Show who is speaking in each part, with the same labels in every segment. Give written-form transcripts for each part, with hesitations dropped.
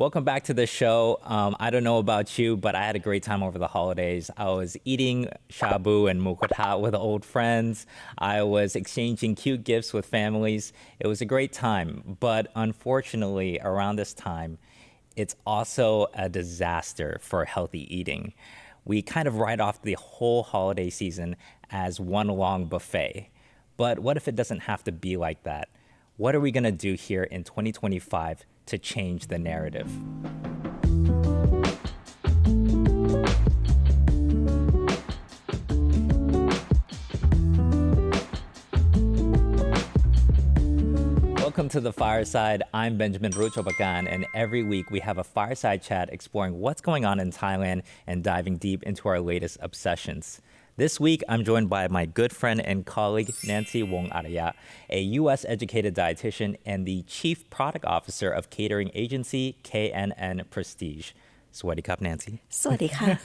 Speaker 1: Welcome back to the show. I don't know about you, but I had a great time over the holidays. I was eating shabu and mukata with old friends. I was exchanging cute gifts with families. It was a great time, but unfortunately, around this time, it's also a disaster for healthy eating. We kind of write off the whole holiday season as one long buffet. But what if it doesn't have to be like that? What are we going to do here in 2025 to change the narrative? Welcome to the Fireside. I'm Benjamin Rujopakarn, and every week we have a fireside chat exploring what's going on in Thailand and diving deep into our latest obsessions. This week, I'm joined by my good friend and colleague, Nancy Wongsearaya, a U.S.-educated dietitian and the Chief Product Officer of catering agency KNN Prestige. Sawasdee krap, Nancy.
Speaker 2: Sawasdee ka.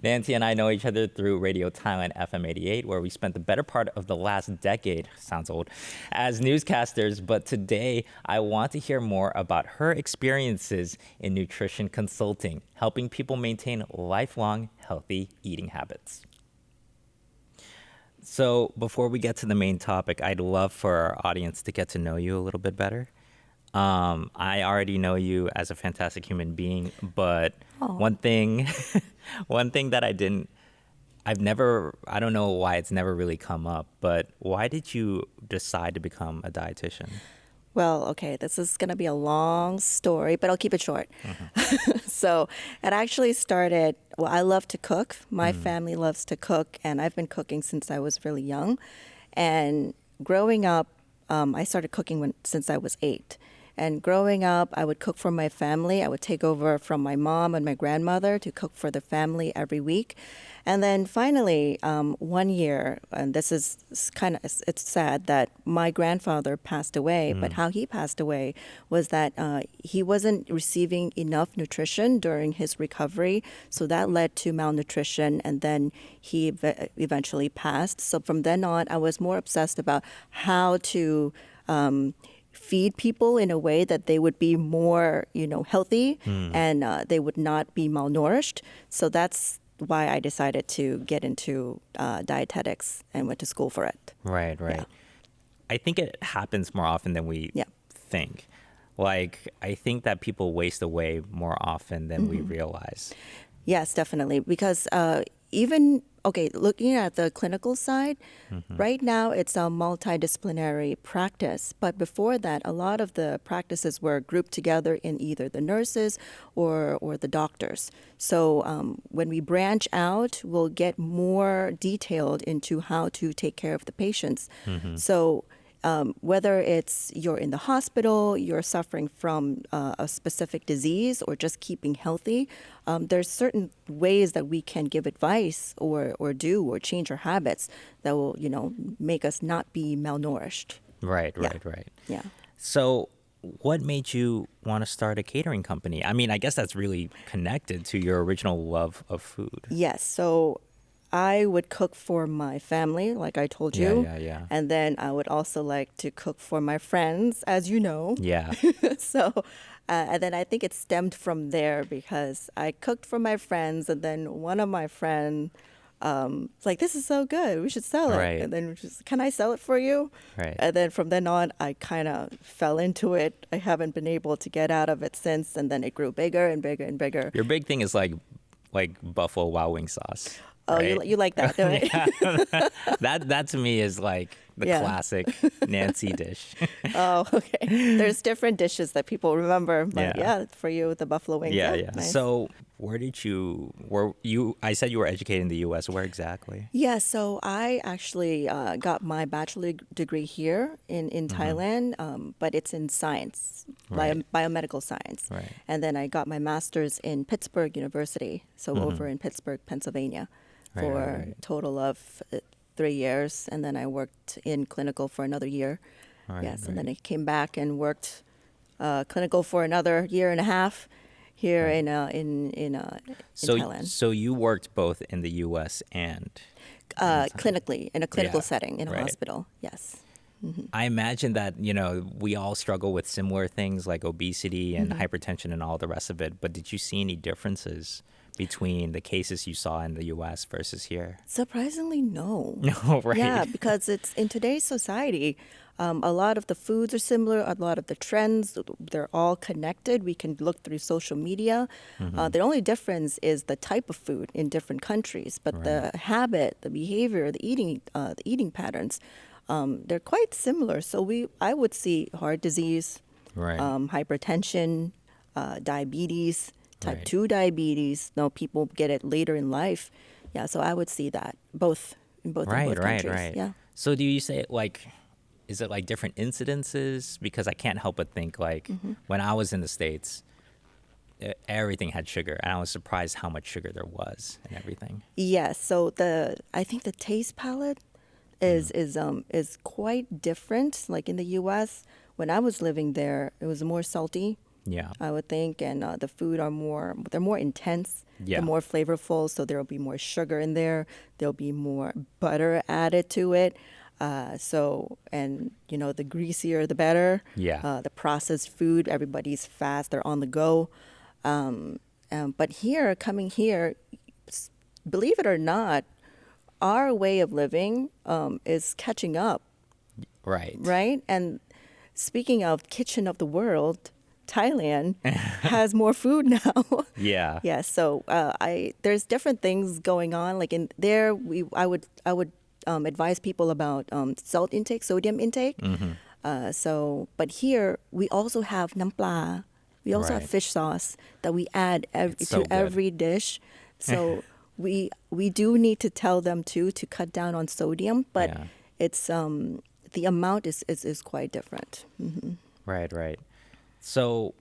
Speaker 1: Nancy and I know each other through Radio Thailand FM 88, where we spent the better part of the last decade, sounds old, as newscasters. But today, I want to hear more about her experiences in nutrition consulting, helping people maintain lifelong healthy eating habits. So before we get to the main topic, I'd love for our audience to get to know you a little bit better. I already know you as a fantastic human being, but one thing that I don't know why it's never really come up, but why did you decide to become a dietitian?
Speaker 2: Well, okay, this is going to be a long story, but I'll keep it short. So it actually started, I love to cook. My family loves to cook, and I've been cooking since I was really young. And growing up, I started cooking since I was 8. And growing up, I would cook for my family. I would take over from my mom and my grandmother to cook for the family every week. And then finally, one year, and this is it's sad that my grandfather passed away, but how he passed away was that he wasn't receiving enough nutrition during his recovery. So that led to malnutrition, and then he eventually passed. So from then on, I was more obsessed about how to feed people in a way that they would be more, healthy and they would not be malnourished. So that's why I decided to get into dietetics and went to school for it.
Speaker 1: Right. Yeah. I think it happens more often than we think. Like, I think that people waste away more often than we realize.
Speaker 2: Yes, definitely. Because looking at the clinical side, right now it's a multidisciplinary practice. But before that, a lot of the practices were grouped together in either the nurses or the doctors. So when we branch out, we'll get more detailed into how to take care of the patients. So whether it's you're in the hospital, you're suffering from a specific disease, or just keeping healthy, there's certain ways that we can give advice or change our habits that will, make us not be malnourished.
Speaker 1: Right.
Speaker 2: Yeah.
Speaker 1: So what made you want to start a catering company? I mean, I guess that's really connected to your original love of food.
Speaker 2: Yes. So I would cook for my family, like I told you.
Speaker 1: Yeah.
Speaker 2: And then I would also like to cook for my friends, as you know.
Speaker 1: Yeah.
Speaker 2: So, and then I think it stemmed from there because I cooked for my friends, and then one of my friends was like, this is so good, we should sell it.
Speaker 1: Right.
Speaker 2: And then can I sell it for you?
Speaker 1: Right.
Speaker 2: And then from then on, I kind of fell into it. I haven't been able to get out of it since, and then it grew bigger and bigger and bigger.
Speaker 1: Your big thing is like Buffalo Wild Wing sauce.
Speaker 2: Oh,
Speaker 1: right?
Speaker 2: you like that, don't you?
Speaker 1: That to me is like the classic Nancy dish.
Speaker 2: Oh, okay. There's different dishes that people remember, but for you, the buffalo wings.
Speaker 1: Yeah.
Speaker 2: Nice.
Speaker 1: So I said you were educated in the U.S. Where exactly?
Speaker 2: Yeah, so I actually got my bachelor degree here in Thailand, but it's in science, biomedical science.
Speaker 1: Right.
Speaker 2: And then I got my master's in Pittsburgh University, so over in Pittsburgh, Pennsylvania, for a total of 3 years. And then I worked in clinical for another year. And then I came back and worked clinical for another year and a half here in Thailand.
Speaker 1: So you worked both in the U.S. and
Speaker 2: clinically, in a clinical setting, in a hospital. Yes.
Speaker 1: I imagine that, we all struggle with similar things like obesity and hypertension and all the rest of it. But did you see any differences between the cases you saw in the US versus here?
Speaker 2: Surprisingly, no.
Speaker 1: No, right.
Speaker 2: Yeah, because it's in today's society, a lot of the foods are similar, a lot of the trends, they're all connected. We can look through social media. The only difference is the type of food in different countries, but the habit, the behavior, the eating patterns, they're quite similar. So I would see heart disease,
Speaker 1: Right.
Speaker 2: hypertension, diabetes, type
Speaker 1: Right.
Speaker 2: 2 diabetes. No, people get it later in life. Yeah, so I would see that in both
Speaker 1: Right, right,
Speaker 2: countries.
Speaker 1: right.
Speaker 2: Yeah.
Speaker 1: So do you say is it like different incidences? Because I can't help but think when I was in the States, everything had sugar, and I was surprised how much sugar there was and everything.
Speaker 2: Yes. So I think the taste palette is quite different. Like in the U.S., when I was living there, it was more salty,
Speaker 1: Yeah.
Speaker 2: I would think, and the food they're more intense.
Speaker 1: Yeah.
Speaker 2: They're more flavorful, so there'll be more sugar in there. There'll be more butter added to it. The greasier the better.
Speaker 1: Yeah.
Speaker 2: The processed food, everybody's fast. They're on the go. But coming here, believe it or not, our way of living is catching up,
Speaker 1: Right.
Speaker 2: right? And speaking of kitchen of the world, Thailand has more food now.
Speaker 1: Yeah.
Speaker 2: Yeah, so there's different things going on. Like in there, I would advise people about salt intake, sodium intake. But here we also have nam pla. We also have
Speaker 1: Right.
Speaker 2: fish sauce that we add
Speaker 1: It's so
Speaker 2: to
Speaker 1: good.
Speaker 2: every dish. So we do need to tell them too to cut down on sodium, but
Speaker 1: Yeah.
Speaker 2: it's the amount is quite different.
Speaker 1: Right, right. So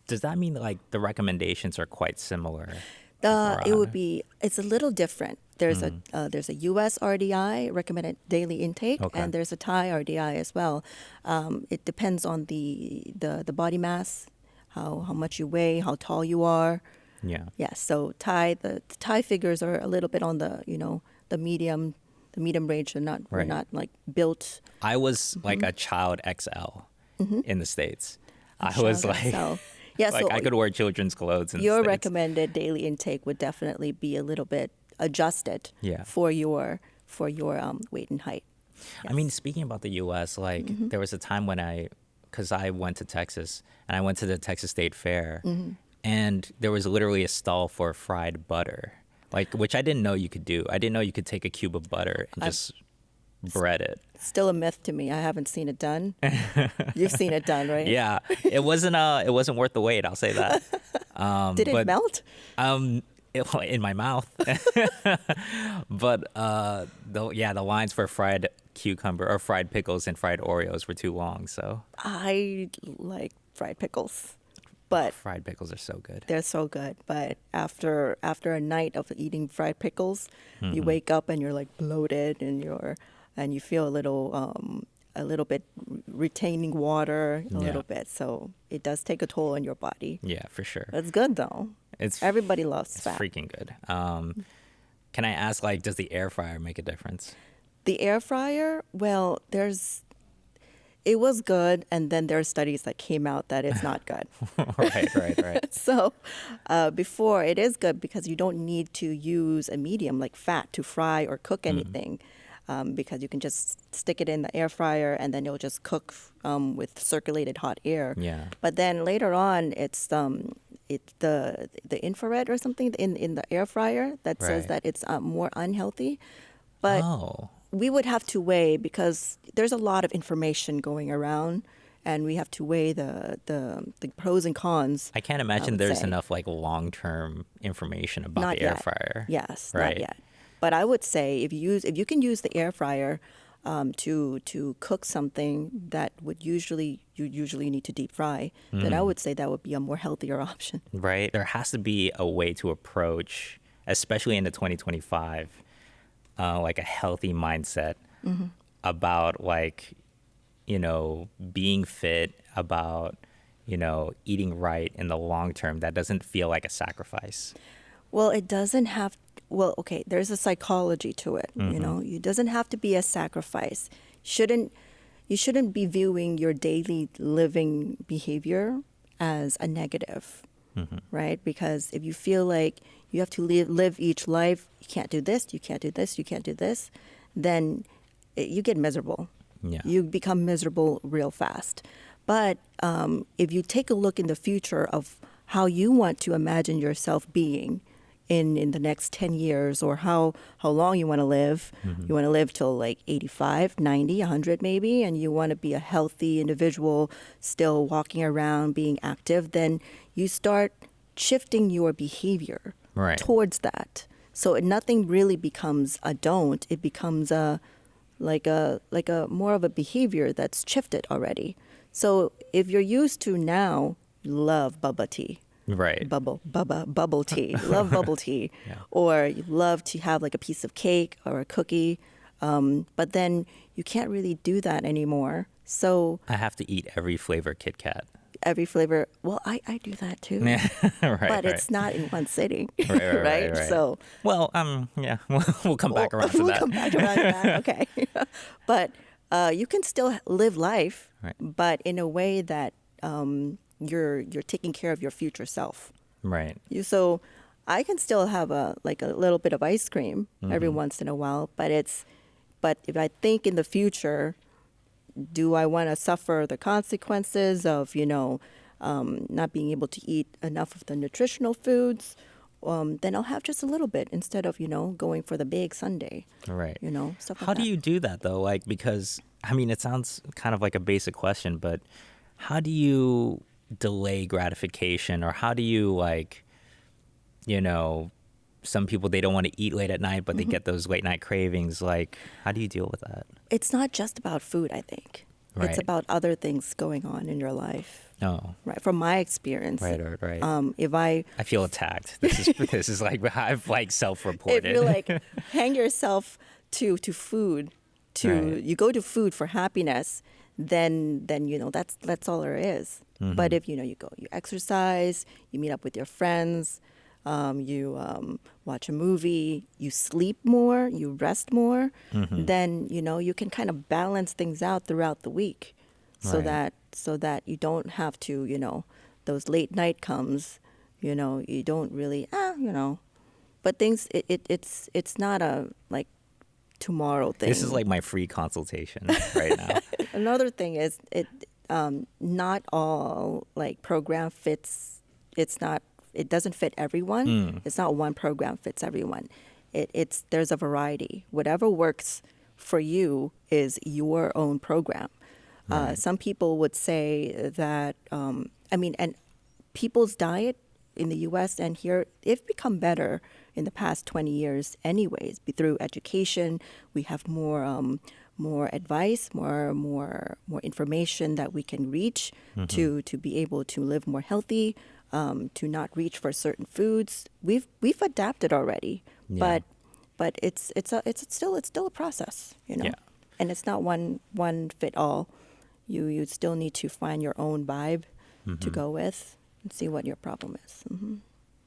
Speaker 1: does that mean like the recommendations are quite similar?
Speaker 2: It's a little different. There's a U.S. RDI, recommended daily intake,
Speaker 1: Okay.
Speaker 2: and there's a Thai RDI as well. It depends on the body mass, how much you weigh, how tall you are.
Speaker 1: Yeah.
Speaker 2: Yeah, so the Thai figures are a little bit on the medium range. We're
Speaker 1: Right.
Speaker 2: not like built.
Speaker 1: I was like a child XL in the States. I was
Speaker 2: Child
Speaker 1: like,
Speaker 2: XL. Yeah,
Speaker 1: like
Speaker 2: so
Speaker 1: I could wear children's clothes in the
Speaker 2: your
Speaker 1: States.
Speaker 2: recommended daily intake would definitely be a little bit adjusted
Speaker 1: Yeah.
Speaker 2: for your weight and height.
Speaker 1: I mean, speaking about the U.S., like there was a time when because I went to Texas and I went to the Texas State Fair, and there was literally a stall for fried butter, which I didn't know you could do. I didn't know you could take a cube of butter and just bread it.
Speaker 2: Still a myth to me. I haven't seen it done. You've seen it done, right?
Speaker 1: Yeah, it wasn't worth the wait. I'll say that.
Speaker 2: Did it
Speaker 1: but-
Speaker 2: melt?
Speaker 1: In my mouth. But the lines for fried cucumber or fried pickles and fried Oreos were too long. So
Speaker 2: I like fried pickles, but
Speaker 1: fried pickles are so good.
Speaker 2: they're so good. But after a night of eating fried pickles, you wake up and you're like bloated and you feel a little bit retaining water a
Speaker 1: Yeah.
Speaker 2: little bit. So it does take a toll on your body.
Speaker 1: Yeah, for sure.
Speaker 2: It's good though. Everybody loves
Speaker 1: It's
Speaker 2: fat.
Speaker 1: freaking good. Can I ask, does the air fryer make a difference?
Speaker 2: The air fryer, well, it was good, and then there are studies that came out that it's not good.
Speaker 1: Right.
Speaker 2: So before, it is good because you don't need to use a medium like fat to fry or cook anything, because you can just stick it in the air fryer and then it'll just cook with circulated hot air.
Speaker 1: Yeah.
Speaker 2: But then later on, it's the infrared or something in the air fryer that says
Speaker 1: Right.
Speaker 2: that it's more unhealthy. But
Speaker 1: Oh,
Speaker 2: we would have to weigh, because there's a lot of information going around, and we have to weigh the pros and cons.
Speaker 1: I can't imagine
Speaker 2: would
Speaker 1: there's
Speaker 2: say.
Speaker 1: enough long-term information about
Speaker 2: Not
Speaker 1: the air
Speaker 2: yet.
Speaker 1: fryer.
Speaker 2: Yes,
Speaker 1: Right.
Speaker 2: not yet. But I would say if you can use the air fryer to cook something that you usually need to deep fry, then I would say that would be a more healthier option.
Speaker 1: Right. There has to be a way to approach, especially into 2025, like a healthy mindset about being fit, about eating right in the long term that doesn't feel like a sacrifice.
Speaker 2: Well, it doesn't have. Well, okay, there's a psychology to it. It doesn't have to be a sacrifice. shouldn't you shouldn't be viewing your daily living behavior as a negative, right? Because if you feel like you have to live each life, you can't do this, you can't do this, you can't do this, then you get miserable.
Speaker 1: Yeah.
Speaker 2: You become miserable real fast. But if you take a look in the future of how you want to imagine yourself being in the next 10 years, or how long you want to live, you want to live till like 85, 90, 100 maybe, and you want to be a healthy individual, still walking around, being active, then you start shifting your behavior
Speaker 1: Right.
Speaker 2: towards that. So nothing really becomes a don't. It becomes a more of a behavior that's shifted already. So if you're used to now love bubble tea,
Speaker 1: Right.
Speaker 2: bubble tea, love bubble tea, or you love to have like a piece of cake or a cookie, but then you can't really do that anymore. So
Speaker 1: I have to eat every flavor Kit Kat.
Speaker 2: every flavor, well, I do that too.
Speaker 1: Yeah. Right.
Speaker 2: But it's not in one sitting,
Speaker 1: Right.
Speaker 2: So,
Speaker 1: Well, yeah, we'll come back around to
Speaker 2: we'll
Speaker 1: that.
Speaker 2: come back around to that. Okay, but you can still live life,
Speaker 1: Right.
Speaker 2: but in a way that you're taking care of your future self.
Speaker 1: Right.
Speaker 2: So I can still have a little bit of ice cream every once in a while, but if I think in the future, do I want to suffer the consequences of not being able to eat enough of the nutritional foods? Then I'll have just a little bit instead of going for the big sundae.
Speaker 1: Right.
Speaker 2: Stuff like
Speaker 1: How
Speaker 2: that.
Speaker 1: do you do that though? Like, because I mean, it sounds kind of like a basic question, but how do you delay gratification, or how do you some people, they don't want to eat late at night, but they get those late night cravings. Like, how do you deal with that?
Speaker 2: It's not just about food, I think.
Speaker 1: Right.
Speaker 2: It's about other things going on in your life.
Speaker 1: Oh,
Speaker 2: Right. From my experience.
Speaker 1: right.
Speaker 2: If I
Speaker 1: feel attacked. This is like I've self-reported.
Speaker 2: if you hang yourself to food,
Speaker 1: Right.
Speaker 2: you go to food for happiness, then that's all there is. But if you go, you exercise, you meet up with your friends, you watch a movie, you sleep more, you rest more, then you can kind of balance things out throughout the week, so
Speaker 1: Right.
Speaker 2: that you don't have to those late night comes, you don't really but things it's not a tomorrow thing.
Speaker 1: This is like my free consultation right now.
Speaker 2: Another thing is not all program fits. It doesn't fit everyone. It's not one program fits everyone. There's a variety. Whatever works for you is your own program.
Speaker 1: Right.
Speaker 2: Some people would say that and people's diet in the U.S. and here, they've become better in the past 20 years anyways. Through education, we have more advice, more information that we can reach to be able to live more healthy, to not reach for certain foods. We've adapted already,
Speaker 1: Yeah.
Speaker 2: but it's still a process,
Speaker 1: Yeah.
Speaker 2: and it's not one fit all. You still need to find your own vibe to go with and see what your problem is.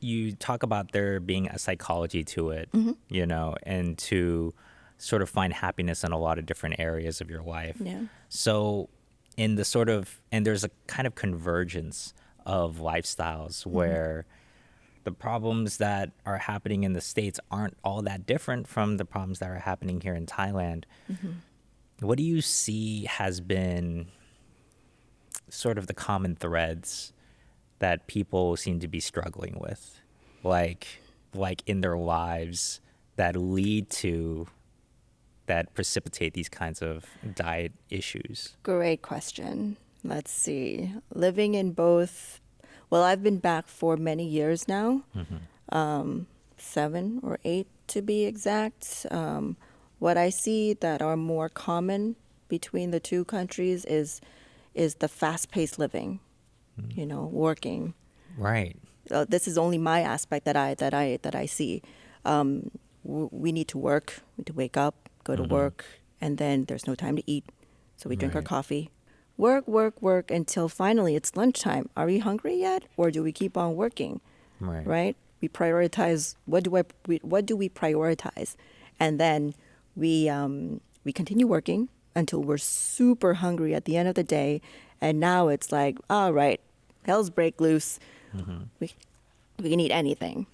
Speaker 1: You talk about there being a psychology to it, and to sort of find happiness in a lot of different areas of your life.
Speaker 2: Yeah.
Speaker 1: So and there's a kind of convergence of lifestyles where the problems that are happening in the States aren't all that different from the problems that are happening here in Thailand. What do you see has been sort of the common threads that people seem to be struggling with, like in their lives, that precipitate these kinds of diet issues?
Speaker 2: Great question. Let's see. Living in both, well, I've been back for many years now, 7 or 8 to be exact. What I see that are more common between the two countries is the fast-paced living, working.
Speaker 1: Right.
Speaker 2: This is only my aspect that I see. We need to work. We need to wake up, go to work, and then there's no time to eat. So we drink our
Speaker 1: Right.
Speaker 2: coffee, work until finally it's lunchtime. Are we hungry yet, or do we keep on working?
Speaker 1: Right.
Speaker 2: Right? We prioritize. What do we prioritize? And then we continue working until we're super hungry at the end of the day. And now it's like, all right, hell's break loose. We can eat anything.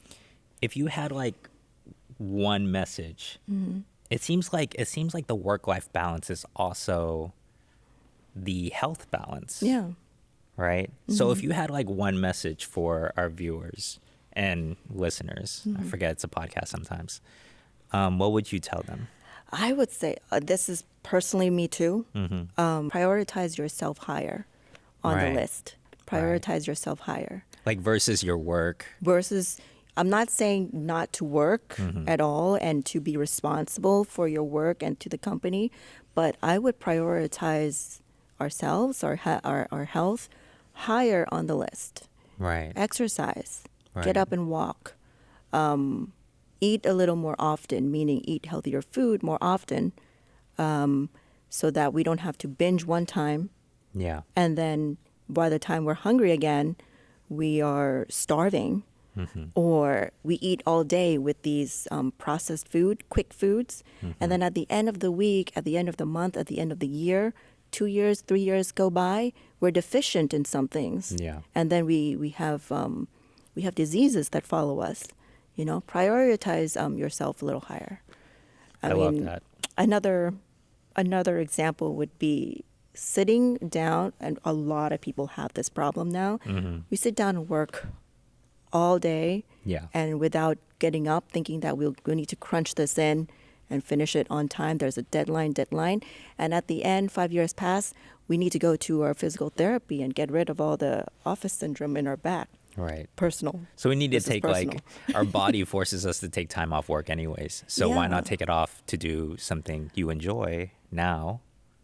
Speaker 1: If you had like one message, it seems like the work-life balance is also the health balance.
Speaker 2: Yeah.
Speaker 1: Right? So if you had like one message for our viewers and listeners, I forget it's a podcast sometimes, what would you tell them?
Speaker 2: I would say this is personally me too. Prioritize yourself higher on the
Speaker 1: Right.
Speaker 2: list. Prioritize yourself higher.
Speaker 1: Like versus your work.
Speaker 2: Versus, I'm not saying not to work at all and to be responsible for your work and to the company, but I would prioritize ourselves, our health, higher on the list.
Speaker 1: Right.
Speaker 2: Exercise,
Speaker 1: Right.
Speaker 2: get up and walk. Eat a little more often, meaning eat healthier food more often, so that we don't have to binge one time.
Speaker 1: Yeah.
Speaker 2: And then by the time we're hungry again, we are starving, or we eat all day with these processed food, quick foods. And then at the end of the week, at the end of the month, at the end of the year, 2 years, 3 years go by, we're deficient in some things.
Speaker 1: Yeah.
Speaker 2: And then we have diseases that follow us. You know, prioritize yourself a little higher.
Speaker 1: I love that.
Speaker 2: Another example would be sitting down, and a lot of people have this problem now. We sit down and work all day,
Speaker 1: Yeah.
Speaker 2: and without getting up, thinking that we need to crunch this in and finish it on time. There's a deadline, and at the end, 5 years pass. We need to go to our physical therapy and get rid of all the office syndrome in our back.
Speaker 1: Right.
Speaker 2: Personal.
Speaker 1: So we need to
Speaker 2: This is
Speaker 1: take
Speaker 2: personal.
Speaker 1: like our body forces us to take time off work anyways. So why
Speaker 2: Yeah.
Speaker 1: not take it off to do something you enjoy now?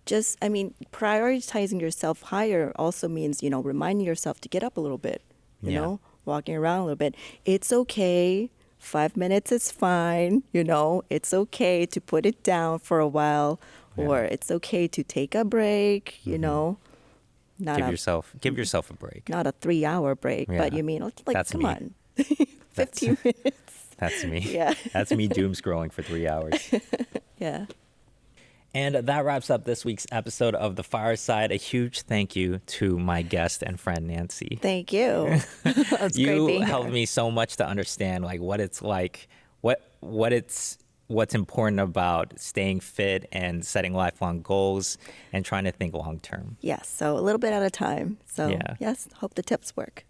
Speaker 2: Prioritizing yourself higher also means, reminding yourself to get up a little bit,
Speaker 1: Yeah.
Speaker 2: walking around a little bit. It's okay. 5 minutes is fine. It's okay to put it down for a while, or it's okay to take a break, Not
Speaker 1: Give yourself a break.
Speaker 2: not a 3-hour break, but
Speaker 1: Yeah.
Speaker 2: you mean, like,
Speaker 1: That's
Speaker 2: come
Speaker 1: me.
Speaker 2: on, 15 minutes.
Speaker 1: That's me.
Speaker 2: Yeah.
Speaker 1: That's me doom scrolling for 3 hours.
Speaker 2: Yeah.
Speaker 1: And that wraps up this week's episode of The Fireside. A huge thank you to my guest and friend, Nancy.
Speaker 2: Thank you. It's great
Speaker 1: You
Speaker 2: being
Speaker 1: helped
Speaker 2: here.
Speaker 1: me so much to understand like what it's like, what's important about staying fit and setting lifelong goals and trying to think long term.
Speaker 2: Yes, so a little bit at a time. So,
Speaker 1: Yeah.
Speaker 2: yes, hope the tips work.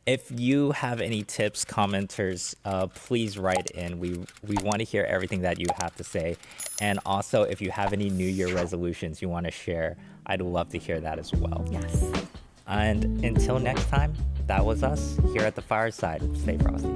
Speaker 1: If you have any tips, commenters, please write in. We want to hear everything that you have to say. And also, if you have any New Year resolutions you want to share, I'd love to hear that as well.
Speaker 2: Yes.
Speaker 1: And until next time, that was us here at The Fireside. Stay frosty.